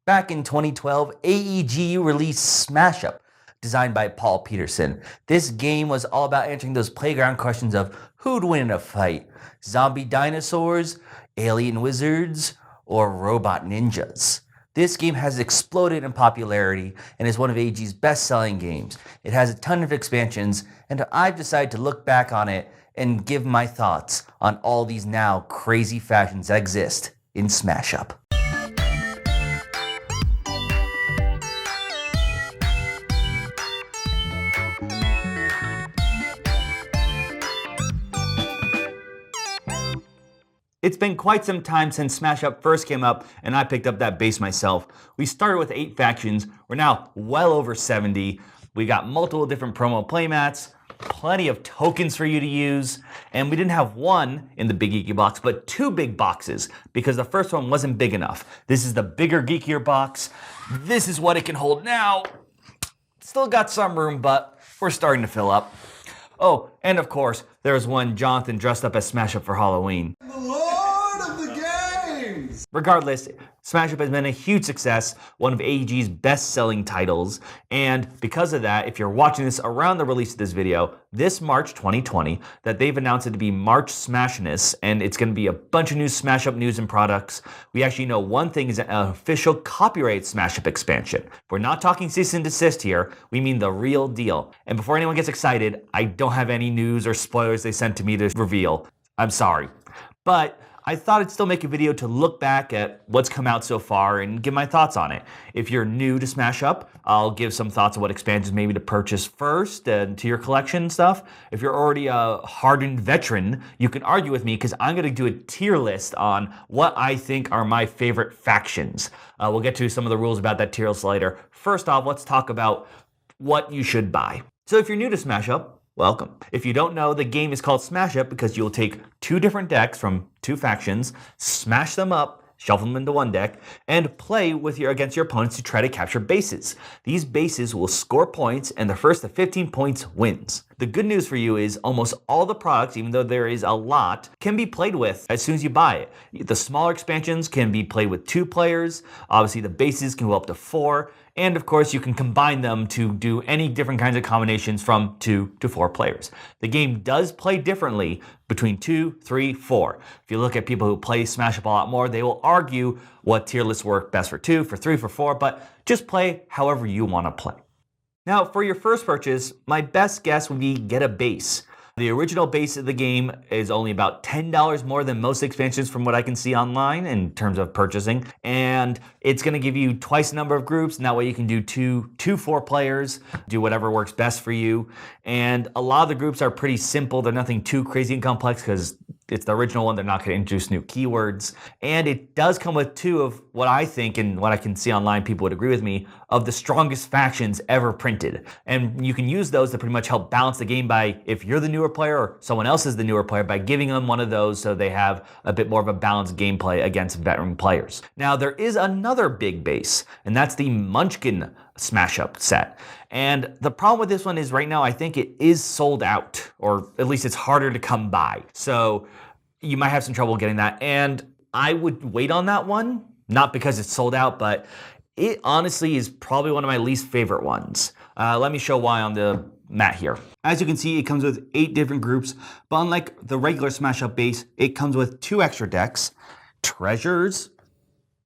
Back in 2012, AEG released Smash Up, designed by Paul Peterson. This game was all about answering those playground questions of who'd win in a fight, zombie dinosaurs, alien wizards, or robot ninjas. This game has exploded in popularity and is one of AEG's best-selling games. It has a ton of expansions, and I've decided to look back on it and give my thoughts on all these now crazy factions that exist in Smash Up. It's been quite some time since Smash Up first came up and I picked up that base myself. We started with 8 factions, we're now well over 70. We got multiple different promo playmats, plenty of tokens for you to use, and we didn't have one in the Big Geeky box, but 2 big boxes because the first one wasn't big enough. This is the bigger, geekier box. This is what it can hold now. Still got some room, but we're starting to fill up. Oh, and of course, there's one Jonathan dressed up as Smash Up for Halloween. Regardless, Smash Up has been a huge success, one of AEG's best-selling titles, and because of that, if you're watching this around the release of this video, this March 2020, that they've announced it to be March Smashness, and it's going to be a bunch of new Smash Up news and products. We actually know one thing is an official copyright Smash Up expansion. We're not talking cease and desist here, we mean the real deal. And before anyone gets excited, I don't have any news or spoilers they sent to me to reveal. I'm sorry. But I thought I'd still make a video to look back at what's come out so far and give my thoughts on it. If you're new to Smash Up, I'll give some thoughts on what expansions maybe to purchase first and to your collection and stuff. If you're already a hardened veteran, you can argue with me because I'm going to do a tier list on what I think are my favorite factions. We'll get to some of the rules about that tier list later. First off, let's talk about what you should buy. So if you're new to Smash Up, welcome. If you don't know, the game is called Smash Up because you'll take 2 different decks from 2 factions, smash them up, shuffle them into one deck, and play with against your opponents to try to capture bases. These bases will score points, and the first to 15 points wins. The good news for you is almost all the products, even though there is a lot, can be played with as soon as you buy it. The smaller expansions can be played with 2 players. Obviously, the bases can go up to 4. And of course, you can combine them to do any different kinds of combinations from 2 to 4 players. The game does play differently between 2, 3, 4. If you look at people who play Smash Up a lot more, they will argue what tier lists work best for 2, for 3, for 4, but just play however you want to play. Now, for your first purchase, my best guess would be get a base. The original base of the game is only about $10 more than most expansions from what I can see online in terms of purchasing. And it's going to give you twice the number of groups, and that way you can do 4 players, do whatever works best for you. And a lot of the groups are pretty simple. They're nothing too crazy and complex because it's the original one. They're not going to introduce new keywords. And it does come with 2 of what I think, and what I can see online, people would agree with me, of the strongest factions ever printed. And you can use those to pretty much help balance the game by, if you're the newer player or someone else is the newer player, by giving them one of those so they have a bit more of a balanced gameplay against veteran players. Now, there is another big base, and that's the Munchkin Smash Up set. And the problem with this one is right now I think it is sold out, or at least it's harder to come by. So you might have some trouble getting that. And I would wait on that one, not because it's sold out, but it honestly is probably one of my least favorite ones. Let me show why on the mat here. As you can see, it comes with 8 different groups, but unlike the regular Smash Up base, it comes with 2 extra decks, treasures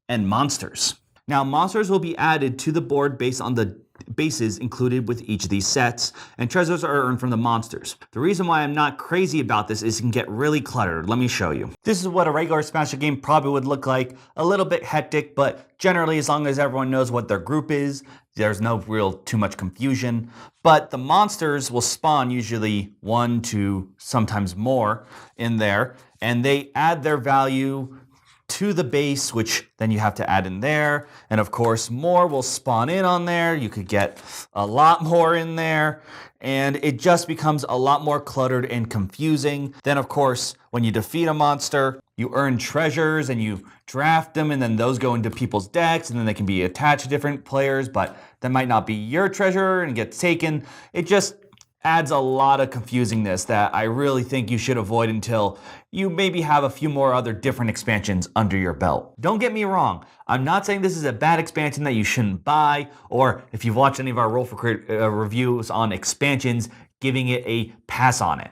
and monsters. Now, monsters will be added to the board based on the bases included with each of these sets, and treasures are earned from the monsters. The reason why I'm not crazy about this is it can get really cluttered. Let me show you. This is what a regular Smash Up game probably would look like. A little bit hectic, but generally as long as everyone knows what their group is, there's no real too much confusion. But the monsters will spawn usually 1 to sometimes more in there, and they add their value to the base, which then you have to add in there. And of course, more will spawn in on there. You could get a lot more in there. And it just becomes a lot more cluttered and confusing. Then of course, when you defeat a monster, you earn treasures and you draft them, and then those go into people's decks, and then they can be attached to different players, but that might not be your treasure and gets taken. adds a lot of confusingness that I really think you should avoid until you maybe have a few more other different expansions under your belt. Don't get me wrong, I'm not saying this is a bad expansion that you shouldn't buy, or if you've watched any of our Roll for Crit reviews on expansions, giving it a pass on it.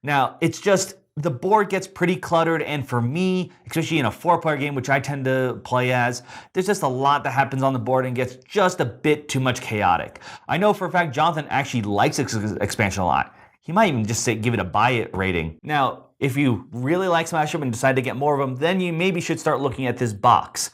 Now, it's just the board gets pretty cluttered, and for me, especially in a 4-player game, which I tend to play as, there's just a lot that happens on the board and gets just a bit too much chaotic. I know for a fact Jonathan actually likes this expansion a lot. He might even just give it a buy it rating. Now, if you really like Smash Up and decide to get more of them, then you maybe should start looking at this box.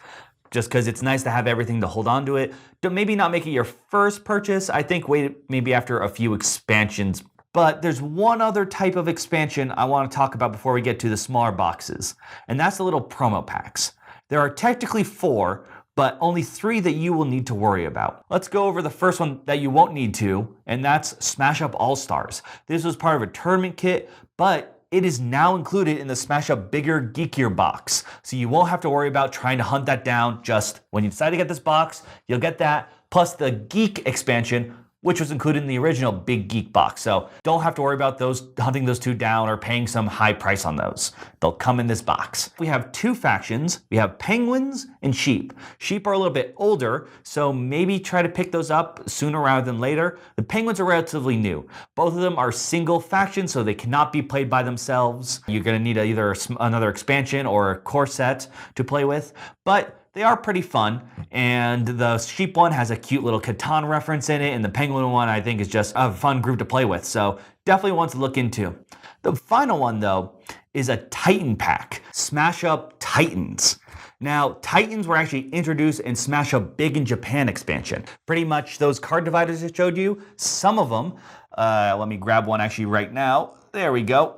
Just because it's nice to have everything to hold on to it. Maybe not make it your first purchase. I think wait maybe after a few expansions. But there's one other type of expansion I want to talk about before we get to the smaller boxes, and that's the little promo packs. There are technically 4, but only 3 that you will need to worry about. Let's go over the first one that you won't need to, and that's Smash Up All-Stars. This was part of a tournament kit, but it is now included in the Smash Up Bigger Geekier box. So you won't have to worry about trying to hunt that down. Just when you decide to get this box, you'll get that, plus the Geek Expansion, which was included in the original Big Geek box. So don't have to worry about hunting those 2 down or paying some high price on those. They'll come in this box. We have 2 factions. We have penguins and sheep. Sheep are a little bit older, so maybe try to pick those up sooner rather than later. The penguins are relatively new. Both of them are single factions, so they cannot be played by themselves. You're gonna need either another expansion or a core set to play with, but they are pretty fun, and the sheep one has a cute little Catan reference in it, and the penguin one I think is just a fun group to play with, so definitely one to look into. The final one though is a Titan pack, Smash Up Titans. Now, Titans were actually introduced in Smash Up Big in Japan expansion. Pretty much those card dividers I showed you, some of them, let me grab one actually right now, there we go.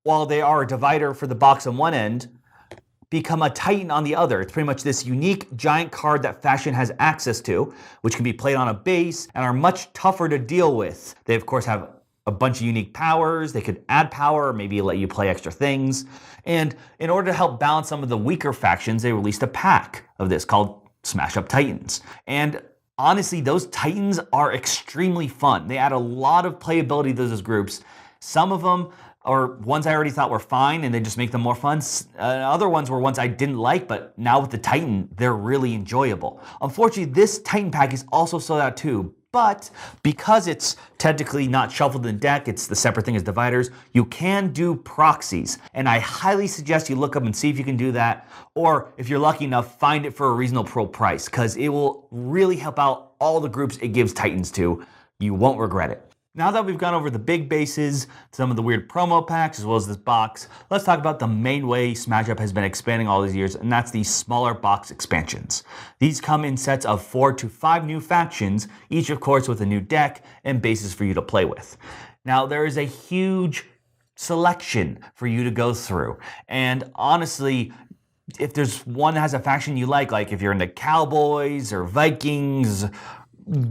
While they are a divider for the box on one end, become a Titan on the other. It's pretty much this unique giant card that Faction has access to, which can be played on a base and are much tougher to deal with. They of course have a bunch of unique powers. They could add power, maybe let you play extra things. And in order to help balance some of the weaker factions, they released a pack of this called Smash Up Titans. And honestly, those Titans are extremely fun. They add a lot of playability to those groups. Some of them or ones I already thought were fine and they just make them more fun. Other ones were ones I didn't like, but now with the Titan, they're really enjoyable. Unfortunately, this Titan pack is also sold out too, but because it's technically not shuffled in the deck, it's the separate thing as dividers, you can do proxies. And I highly suggest you look up and see if you can do that, or if you're lucky enough, find it for a reasonable price, because it will really help out all the groups it gives Titans to. You won't regret it. Now that we've gone over the big bases, some of the weird promo packs, as well as this box, let's talk about the main way Smash Up has been expanding all these years, and that's the smaller box expansions. These come in sets of 4 to 5 new factions, each of course with a new deck and bases for you to play with. Now there is a huge selection for you to go through, and honestly, if there's one that has a faction you like if you're into Cowboys or Vikings,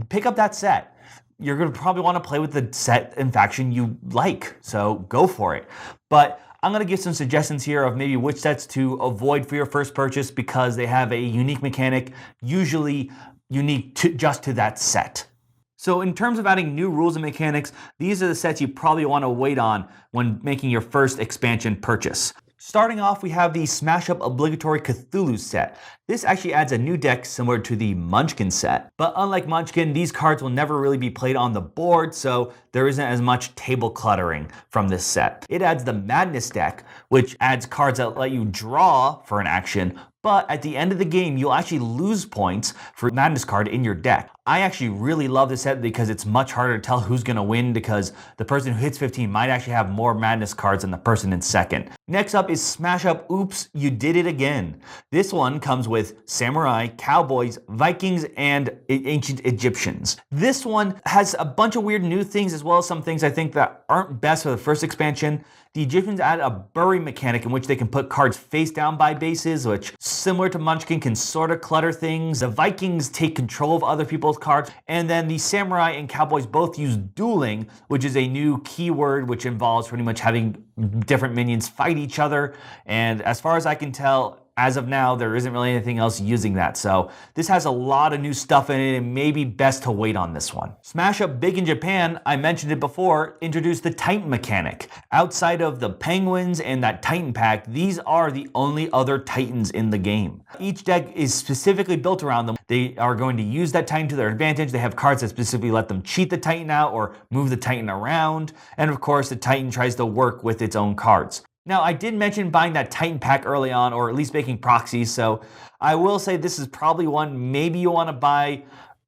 pick up that set. You're going to probably want to play with the set and faction you like, so go for it. But I'm going to give some suggestions here of maybe which sets to avoid for your first purchase because they have a unique mechanic, usually unique just to that set. So in terms of adding new rules and mechanics, these are the sets you probably want to wait on when making your first expansion purchase. Starting off, we have the Smash Up Obligatory Cthulhu set. This actually adds a new deck similar to the Munchkin set. But unlike Munchkin, these cards will never really be played on the board, so there isn't as much table cluttering from this set. It adds the Madness deck, which adds cards that let you draw for an action, but at the end of the game, you'll actually lose points for Madness card in your deck. I actually really love this set because it's much harder to tell who's going to win because the person who hits 15 might actually have more Madness cards than the person in second. Next up is Smash Up Oops, You Did It Again. This one comes with Samurai, Cowboys, Vikings, and Ancient Egyptians. This one has a bunch of weird new things as well as some things I think that aren't best for the first expansion. The Egyptians add a bury mechanic in which they can put cards face down by bases, which, similar to Munchkin, can sort of clutter things. The Vikings take control of other people's cards. And then the Samurai and Cowboys both use dueling, which is a new keyword which involves pretty much having different minions fight each other. And as far as I can tell, as of now, there isn't really anything else using that. So this has a lot of new stuff in it and maybe best to wait on this one. Smash Up Big in Japan, I mentioned it before, introduced the Titan mechanic. Outside of the Penguins and that Titan pack, these are the only other Titans in the game. Each deck is specifically built around them. They are going to use that Titan to their advantage. They have cards that specifically let them cheat the Titan out or move the Titan around. And of course, the Titan tries to work with its own cards. Now, I did mention buying that Titan pack early on, or at least making proxies, so I will say this is probably one maybe you want to buy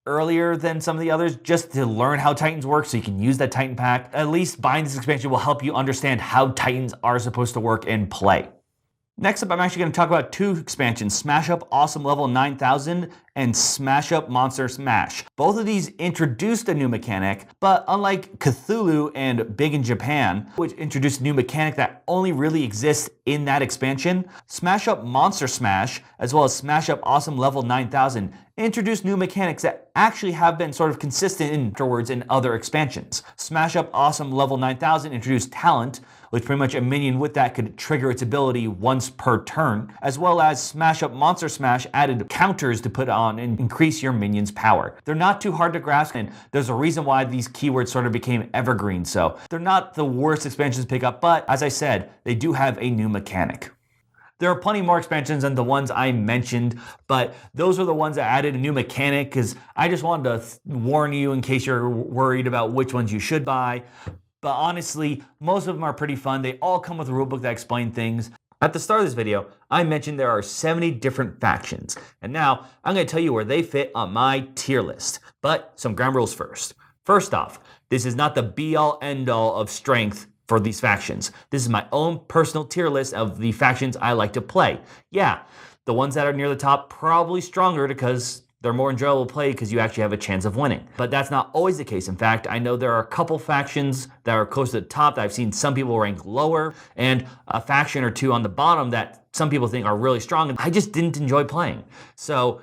earlier than some of the others just to learn how Titans work so you can use that Titan pack. At least buying this expansion will help you understand how Titans are supposed to work and play. Next up, I'm actually going to talk about two expansions, Smash Up Awesome Level 9000 and Smash Up Monster Smash. Both of these introduced a new mechanic, but unlike Cthulhu and Big in Japan, which introduced a new mechanic that only really exists in that expansion, Smash Up Monster Smash, as well as Smash Up Awesome Level 9000, introduced new mechanics that actually have been sort of consistent afterwards in other expansions. Smash Up Awesome Level 9000 introduced Talent, which pretty much a minion with that could trigger its ability once per turn, as well as Smash Up Monster Smash added counters to put on and increase your minion's power. They're not too hard to grasp, and there's a reason why these keywords sort of became evergreen, so they're not the worst expansions to pick up, but as I said, they do have a new mechanic. There are plenty more expansions than the ones I mentioned, but those are the ones that added a new mechanic because I just wanted to warn you in case you're worried about which ones you should buy. But honestly, most of them are pretty fun. They all come with a rulebook that explain things. At the start of this video, I mentioned there are 70 different factions, and now I'm going to tell you where they fit on my tier list. But some ground rules first. First off, this is not the be-all, end-all of strength for these factions. This is my own personal tier list of the factions I like to play. Yeah, the ones that are near the top probably stronger because they're more enjoyable to play because you actually have a chance of winning. But that's not always the case. In fact, I know there are a couple factions that are close to the top that I've seen some people rank lower, and a faction or two on the bottom that some people think are really strong, and I just didn't enjoy playing. So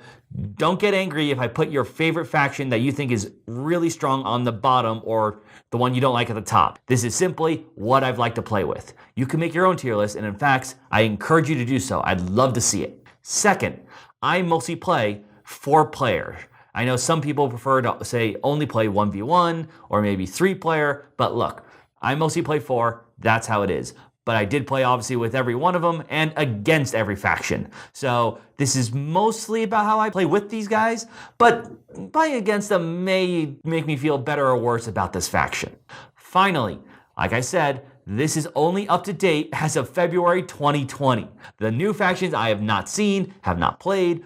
don't get angry if I put your favorite faction that you think is really strong on the bottom or the one you don't like at the top. This is simply what I've liked to play with. You can make your own tier list, and in fact, I encourage you to do so. I'd love to see it. Second, I mostly play 4-player. I know some people prefer to say only play 1v1 or maybe 3-player, but look, I mostly play 4, that's how it is. But I did play obviously with every one of them and against every faction. So this is mostly about how I play with these guys, but playing against them may make me feel better or worse about this faction. Finally, like I said, this is only up to date as of February 2020. The new factions I have not seen, have not played.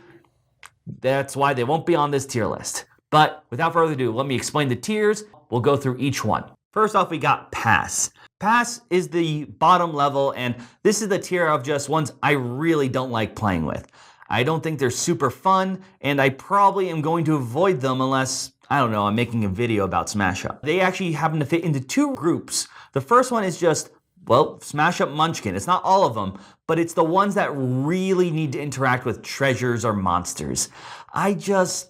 That's why they won't be on this tier list. But without further ado, let me explain the tiers. We'll go through each one. First off, we got Pass. Pass is the bottom level, and this is the tier of just ones I really don't like playing with. I don't think they're super fun, and I probably am going to avoid them unless, I don't know, I'm making a video about Smash Up. They actually happen to fit into 2 groups. The first one is just, well, Smash Up Munchkin. It's not all of them, but it's the ones that really need to interact with treasures or monsters. I just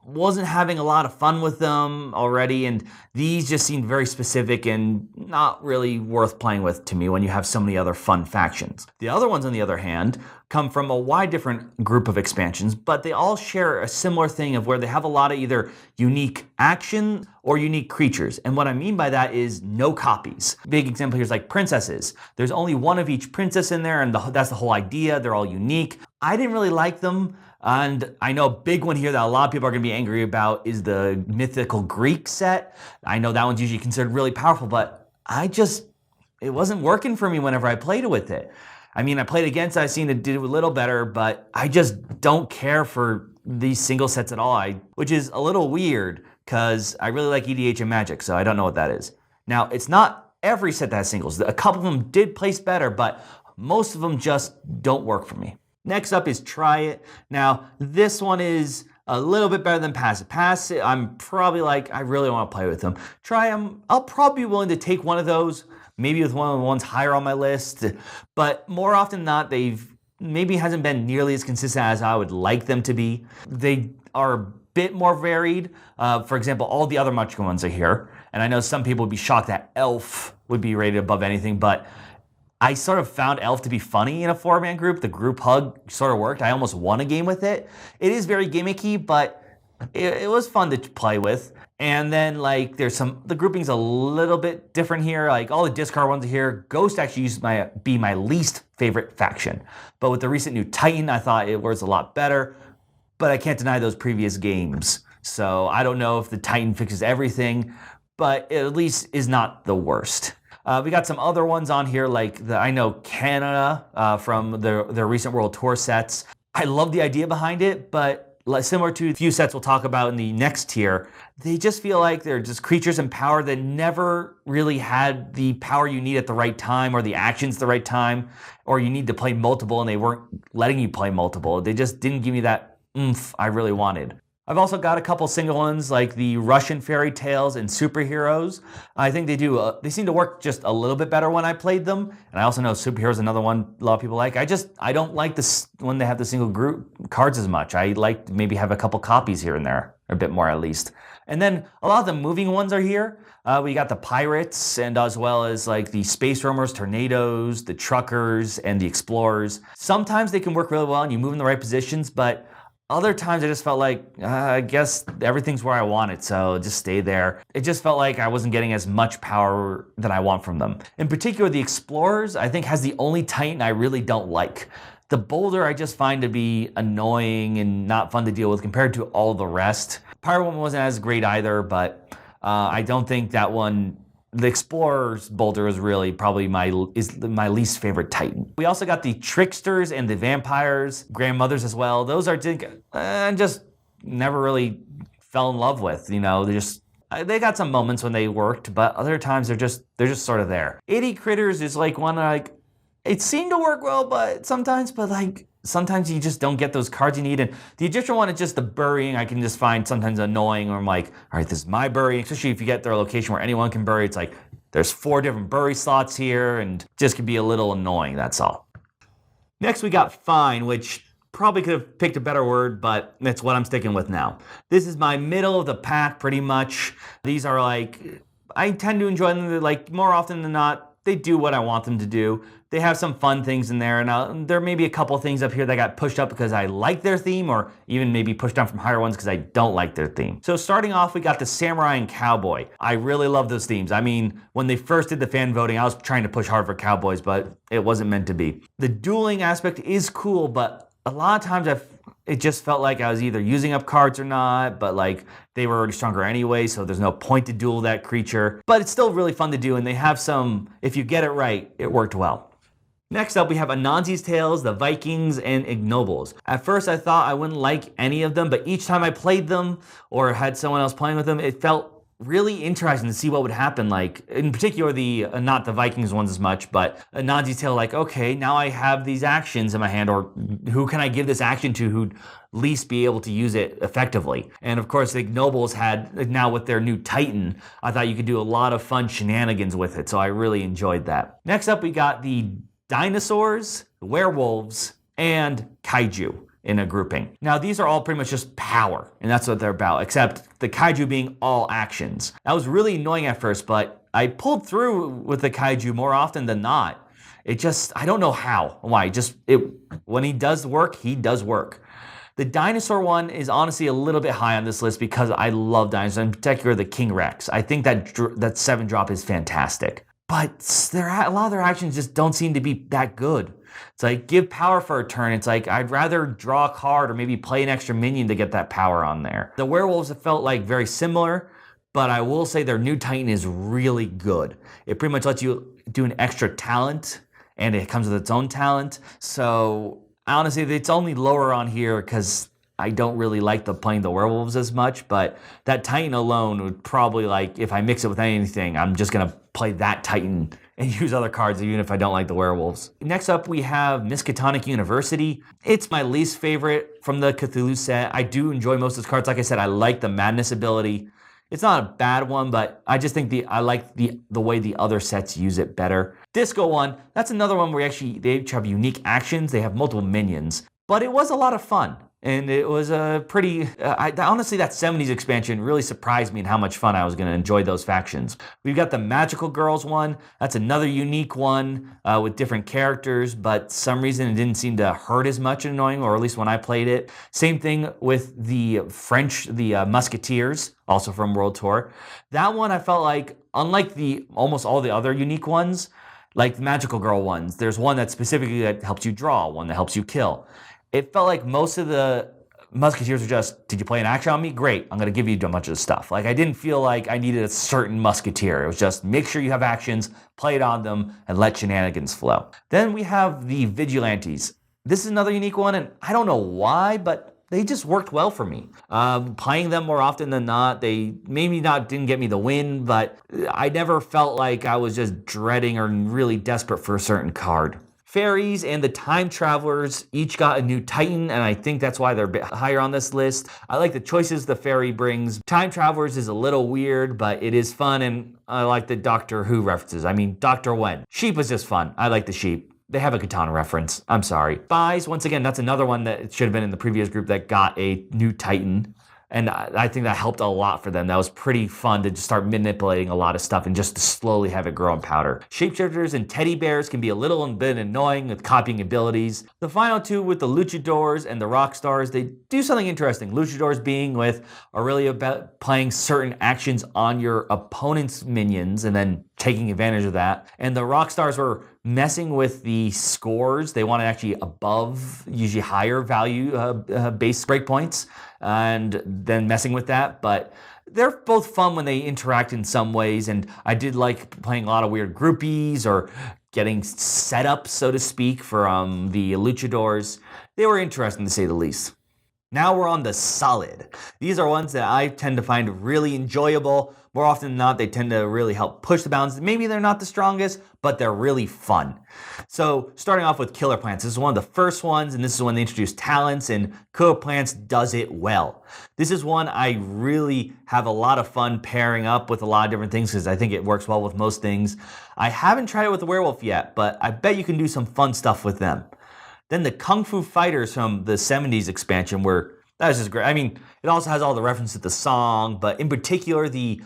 wasn't having a lot of fun with them already, and these just seemed very specific and not really worth playing with to me when you have so many other fun factions. The other ones, on the other hand, come from a wide different group of expansions, but they all share a similar thing of where they have a lot of either unique action or unique creatures. And what I mean by that is no copies. Big example here is like princesses. There's only one of each princess in there, and that's the whole idea. They're all unique. I didn't really like them. And I know a big one here that a lot of people are going to be angry about is the Mythical Greek set. I know that one's usually considered really powerful, but it wasn't working for me whenever I played with it. I mean, I played against it, I've seen it do a little better, but I just don't care for these single sets at all, which is a little weird because I really like EDH and Magic, so I don't know what that is. Now, it's not every set that has singles. A couple of them did place better, but most of them just don't work for me. Next up is Try It. Now, this one is a little bit better than Pass It. Pass It, I'm probably like, I really want to play with them. Try them, I'll probably be willing to take one of those, maybe with one of the ones higher on my list, but more often than not, they've maybe hasn't been nearly as consistent as I would like them to be. They are a bit more varied. For example, all the other Munchkin ones are here, and I know some people would be shocked that Elf would be rated above anything, but I sort of found Elf to be funny in a 4-man group. The group hug sort of worked. I almost won a game with it. It is very gimmicky, but it was fun to play with. And then like the grouping's a little bit different here. Like all the discard ones are here. Ghost actually used to be my least favorite faction. But with the recent new Titan, I thought it was a lot better. But I can't deny those previous games. So I don't know if the Titan fixes everything, but it at least is not the worst. We got some other ones on here, like I know Canada from their recent World Tour sets. I love the idea behind it, but similar to a few sets we'll talk about in the next tier, they just feel like they're just creatures in power that never really had the power you need at the right time or the actions at the right time, or you need to play multiple and they weren't letting you play multiple. They just didn't give me that oomph I really wanted. I've also got a couple single ones like the Russian fairy tales and superheroes. I think they seem to work just a little bit better when I played them. And I also know superheroes is another one a lot of people like. I don't like this when they have the single group cards as much. I like to maybe have a couple copies here and there, a bit more at least. And then a lot of the moving ones are here. We got the pirates and as well as like the space roamers, tornadoes, the truckers, and the explorers. Sometimes they can work really well and you move in the right positions, but other times I just felt like, I guess everything's where I want it, so just stay there. It just felt like I wasn't getting as much power that I want from them. In particular, the Explorers, I think, has the only Titan I really don't like. The Boulder I just find to be annoying and not fun to deal with compared to all the rest. Pirate Woman wasn't as great either, but I don't think that one... The Explorer's Boulder is really probably my least favorite Titan. We also got the Tricksters and the Vampires, Grandmothers as well. Those are just never really fell in love with. You know, they got some moments when they worked, but other times they're just sort of there. 80 Critters is like one like it seemed to work well, but sometimes you just don't get those cards you need. And the Egyptian one is just the burying. I can just find sometimes annoying, or I'm like, all right, this is my bury. Especially if you get their location where anyone can bury. It's like, there's 4 different bury slots here and just can be a little annoying, that's all. Next we got Fine, which probably could have picked a better word, but that's what I'm sticking with now. This is my middle of the pack pretty much. These are like, I tend to enjoy them like more often than not. They do what I want them to do. They have some fun things in there, and there may be a couple things up here that got pushed up because I like their theme, or even maybe pushed down from higher ones because I don't like their theme. So starting off, we got the Samurai and Cowboy. I really love those themes. I mean, when they first did the fan voting, I was trying to push hard for Cowboys, but it wasn't meant to be. The dueling aspect is cool, but a lot of times it just felt like I was either using up cards or not, but like they were already stronger anyway, so there's no point to duel that creature. But it's still really fun to do, and they have some, if you get it right, it worked well. Next up, we have Anansi Tales, the Vikings, and Ignobles. At first, I thought I wouldn't like any of them, but each time I played them or had someone else playing with them, it felt really interesting to see what would happen. Like, in particular, not the Vikings ones as much, but Anansi Tale, like, okay, now I have these actions in my hand, or who can I give this action to who'd least be able to use it effectively? And of course, the Ignobles had, now with their new Titan, I thought you could do a lot of fun shenanigans with it, so I really enjoyed that. Next up, we got the Dinosaurs, Werewolves, and Kaiju in a grouping. Now, these are all pretty much just power, and that's what they're about, except the Kaiju being all actions. That was really annoying at first, but I pulled through with the Kaiju more often than not. I don't know how, why, when he does work, he does work. The dinosaur one is honestly a little bit high on this list because I love dinosaurs, in particular the King Rex. I think that 7-drop is fantastic. But a lot of their actions just don't seem to be that good. It's like, give power for a turn. It's like, I'd rather draw a card or maybe play an extra minion to get that power on there. The werewolves have felt like very similar, but I will say their new Titan is really good. It pretty much lets you do an extra talent, and it comes with its own talent. So honestly, it's only lower on here because I don't really like playing the werewolves as much, but that Titan alone would probably, like, if I mix it with anything, I'm just going to play that Titan and use other cards even if I don't like the werewolves. Next up, we have Miskatonic University. It's my least favorite from the Cthulhu set. I do enjoy most of those cards. Like I said, I like the Madness ability. It's not a bad one, but I just think I like the way the other sets use it better. Disco one, that's another one where they each have unique actions. They have multiple minions, but it was a lot of fun. And it was a pretty, honestly, that 70s expansion really surprised me in how much fun I was going to enjoy those factions. We've got the Magical Girls one. That's another unique one with different characters, but some reason it didn't seem to hurt as much and annoying, or at least when I played it. Same thing with the Musketeers, also from World Tour. That one I felt like, unlike almost all the other unique ones, like the Magical Girl ones, there's one that specifically that helps you draw, one that helps you kill. It felt like most of the Musketeers were just, did you play an action on me? Great, I'm going to give you a bunch of stuff. Like, I didn't feel like I needed a certain Musketeer. It was just make sure you have actions, play it on them, and let shenanigans flow. Then we have the Vigilantes. This is another unique one, and I don't know why, but they just worked well for me. Playing them more often than not, they maybe didn't get me the win, but I never felt like I was just dreading or really desperate for a certain card. Fairies and the Time Travelers each got a new Titan, and I think that's why they're a bit higher on this list. I like the choices the Fairy brings. Time Travelers is a little weird, but it is fun, and I like the Doctor Who references. I mean, Dr. Wen. Sheep was just fun. I like the sheep. They have a katana reference. I'm sorry. Spies, once again, that's another one that should have been in the previous group that got a new Titan. And I think that helped a lot for them. That was pretty fun to just start manipulating a lot of stuff and just to slowly have it grow in powder. Shapeshifters and teddy bears can be a little bit annoying with copying abilities. The final two with the Luchadors and the rock stars, they do something interesting. Luchadors being are really about playing certain actions on your opponent's minions and then taking advantage of that. And the rock stars were messing with the scores. They want to actually above, usually higher value base breakpoints, and then messing with that. But they're both fun when they interact in some ways, and I did like playing a lot of weird groupies or getting set up, so to speak, for the Luchadors. They were interesting to say the least. Now we're on the solid. These are ones that I tend to find really enjoyable. More often than not, they tend to really help push the bounds. Maybe they're not the strongest, but they're really fun. So starting off with Killer Plants. This is one of the first ones, and this is when they introduced talents, and Killer Plants does it well. This is one I really have a lot of fun pairing up with a lot of different things because I think it works well with most things. I haven't tried it with the werewolf yet, but I bet you can do some fun stuff with them. Then the Kung Fu Fighters from the 70s expansion that was just great. I mean, it also has all the references to the song, but in particular, the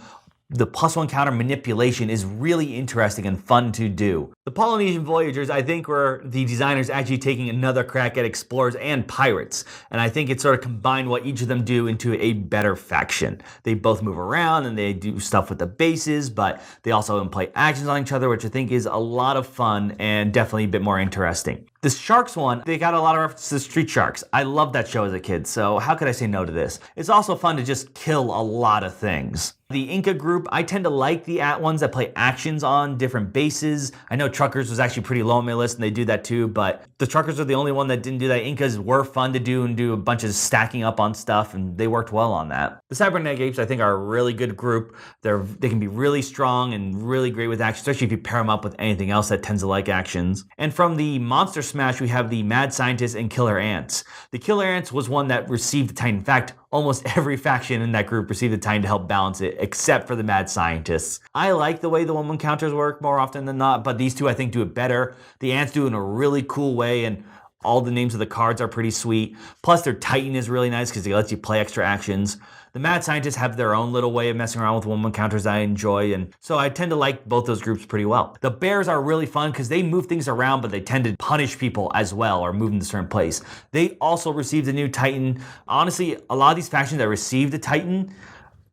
+1 counter manipulation is really interesting and fun to do. The Polynesian Voyagers, I think, were the designers actually taking another crack at explorers and pirates. And I think it sort of combined what each of them do into a better faction. They both move around and they do stuff with the bases, but they also play actions on each other, which I think is a lot of fun and definitely a bit more interesting. The Sharks one, they got a lot of references to Street Sharks. I loved that show as a kid, so how could I say no to this? It's also fun to just kill a lot of things. The Inka Group, I tend to like the ones that play actions on different bases. I know Truckers was actually pretty low on my list, and they do that too, but the Truckers are the only one that didn't do that. Inkas were fun to do and do a bunch of stacking up on stuff, and they worked well on that. The Cybernetic Apes, I think, are a really good group. They can be really strong and really great with action, especially if you pair them up with anything else that tends to like actions. And from the Monster Smash, we have the Mad Scientist and Killer Ants. The Killer Ants was one that received the Titan. In fact, almost every faction in that group received the Titan to help balance it, except for the Mad Scientists. I like the way the 1/1 counters work more often than not, but these two I think do it better. The Ants do it in a really cool way, and all the names of the cards are pretty sweet. Plus their Titan is really nice because it lets you play extra actions. The Mad Scientists have their own little way of messing around with 1/1 counters I enjoy, and so I tend to like both those groups pretty well. The Bears are really fun because they move things around, but they tend to punish people as well or move them to a certain place. They also received a new Titan. Honestly, a lot of these factions that received a Titan,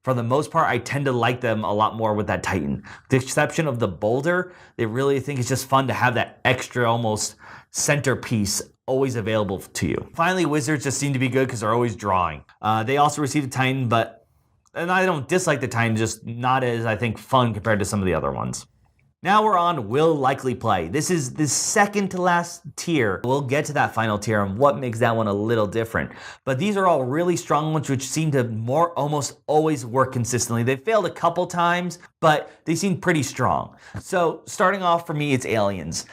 for the most part, I tend to like them a lot more with that Titan. With the exception of the Boulder, they really think it's just fun to have that extra almost centerpiece always available to you. Finally, Wizards just seem to be good because they're always drawing. They also received a Titan, and I don't dislike the Titan, just not as, I think, fun compared to some of the other ones. Now we're on Will Likely Play. This is the second to last tier. We'll get to that final tier and what makes that one a little different. But these are all really strong ones which seem to almost always work consistently. They've failed a couple times, but they seem pretty strong. So starting off for me, it's Aliens.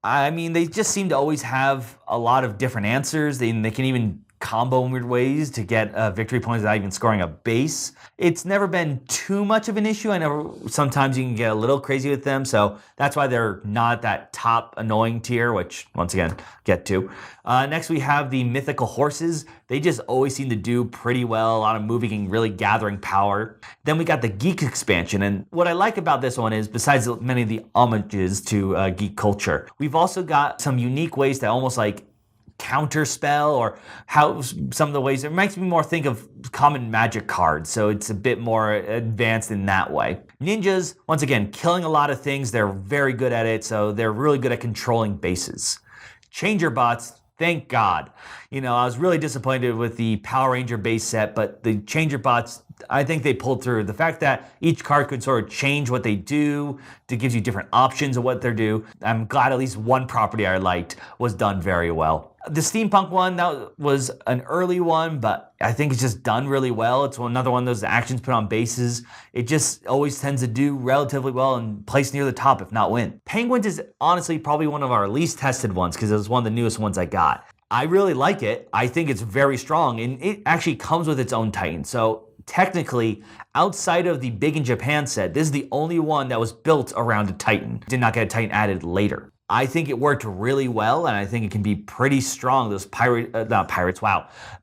I mean, they just seem to always have a lot of different answers. They can even combo in weird ways to get victory points without even scoring a base. It's never been too much of an issue. I know sometimes you can get a little crazy with them, so that's why they're not that top annoying tier, which once again, get to. Next we have the Mythical Horses. They just always seem to do pretty well, a lot of moving and really gathering power. Then we got the Geek Expansion, and what I like about this one is, besides many of the homages to geek culture, we've also got some unique ways to almost like counter spell, or how some of the ways it makes me more think of common magic cards, so it's a bit more advanced in that way. Ninjas, once again, killing a lot of things. They're very good at it, so they're really good at controlling bases. Changer bots, thank God. You know, I was really disappointed with the Power Ranger base set, but the Changer bots, I think they pulled through. The fact that each card could sort of change what they do, to gives you different options of what they do. I'm glad at least one property I liked was done very well. The steampunk one, that was an early one, but I think it's just done really well. It's another one of those actions put on bases. It just always tends to do relatively well and place near the top, if not win. Penguins is honestly probably one of our least tested ones because it was one of the newest ones I got. I really like it. I think it's very strong, and it actually comes with its own Titan. So technically, outside of the Big in Japan set, this is the only one that was built around a Titan. Did not get a Titan added later. I think it worked really well, and I think it can be pretty strong. Those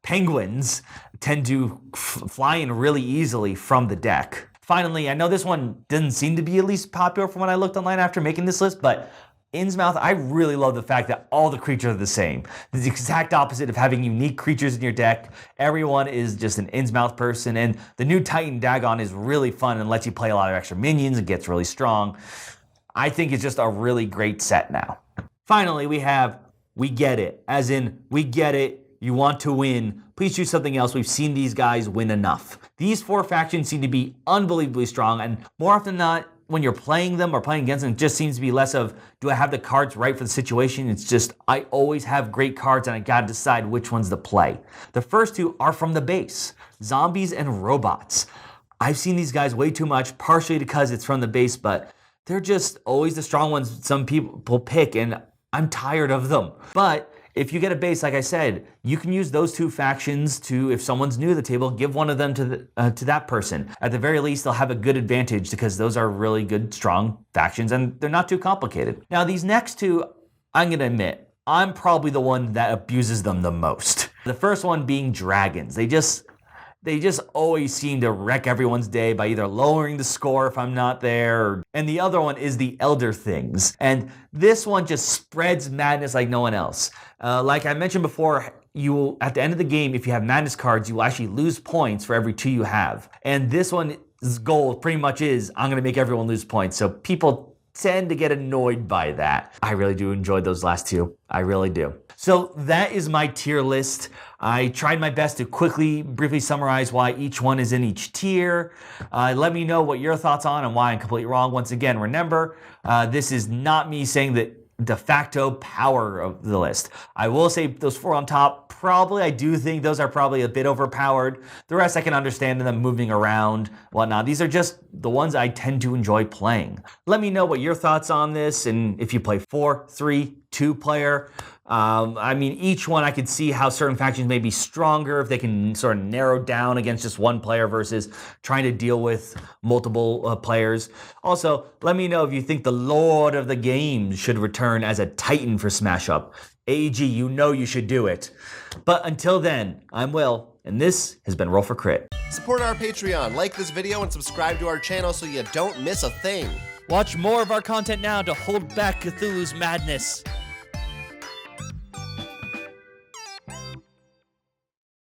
penguins tend to fly in really easily from the deck. Finally, I know this one didn't seem to be at least popular from when I looked online after making this list, but Innsmouth, I really love the fact that all the creatures are the same. It's the exact opposite of having unique creatures in your deck. Everyone is just an Innsmouth person, and the new Titan Dagon is really fun and lets you play a lot of extra minions. It gets really strong. I think it's just a really great set now. Finally, we have We Get It, as in, we get it, you want to win, please choose something else, we've seen these guys win enough. These four factions seem to be unbelievably strong, and more often than not, when you're playing them or playing against them, it just seems to be less of, do I have the cards right for the situation? It's just, I always have great cards and I gotta decide which ones to play. The first two are from the base, Zombies and Robots. I've seen these guys way too much, partially because it's from the base, but they're just always the strong ones some people pick, and I'm tired of them. But if you get a base, like I said, you can use those two factions to, if someone's new to the table, give one of them to that person. At the very least, they'll have a good advantage because those are really good, strong factions, and they're not too complicated. Now, these next two, I'm gonna admit, I'm probably the one that abuses them the most. The first one being dragons. They just always seem to wreck everyone's day by either lowering the score if I'm not there, and the other one is the Elder Things. And this one just spreads madness like no one else. Like I mentioned before, you will, at the end of the game, if you have madness cards, you will actually lose points for every two you have. And this one's goal pretty much is, I'm gonna make everyone lose points. So people tend to get annoyed by that. I really do enjoy those last two. I really do. So that is my tier list. I tried my best to briefly summarize why each one is in each tier. Let me know what your thoughts on and why I'm completely wrong. Once again, remember, this is not me saying the de facto power of the list. I will say those four on top, I do think those are probably a bit overpowered. The rest I can understand them moving around, whatnot. These are just the ones I tend to enjoy playing. Let me know what your thoughts on this, and if you play 4, 3, 2 player. I mean, each one I could see how certain factions may be stronger if they can sort of narrow down against just one player versus trying to deal with multiple players. Also, let me know if you think the Lord of the Games should return as a Titan for Smash Up. AEG, you know you should do it. But until then, I'm Will, and this has been Roll for Crit. Support our Patreon, like this video, and subscribe to our channel so you don't miss a thing. Watch more of our content now to hold back Cthulhu's madness.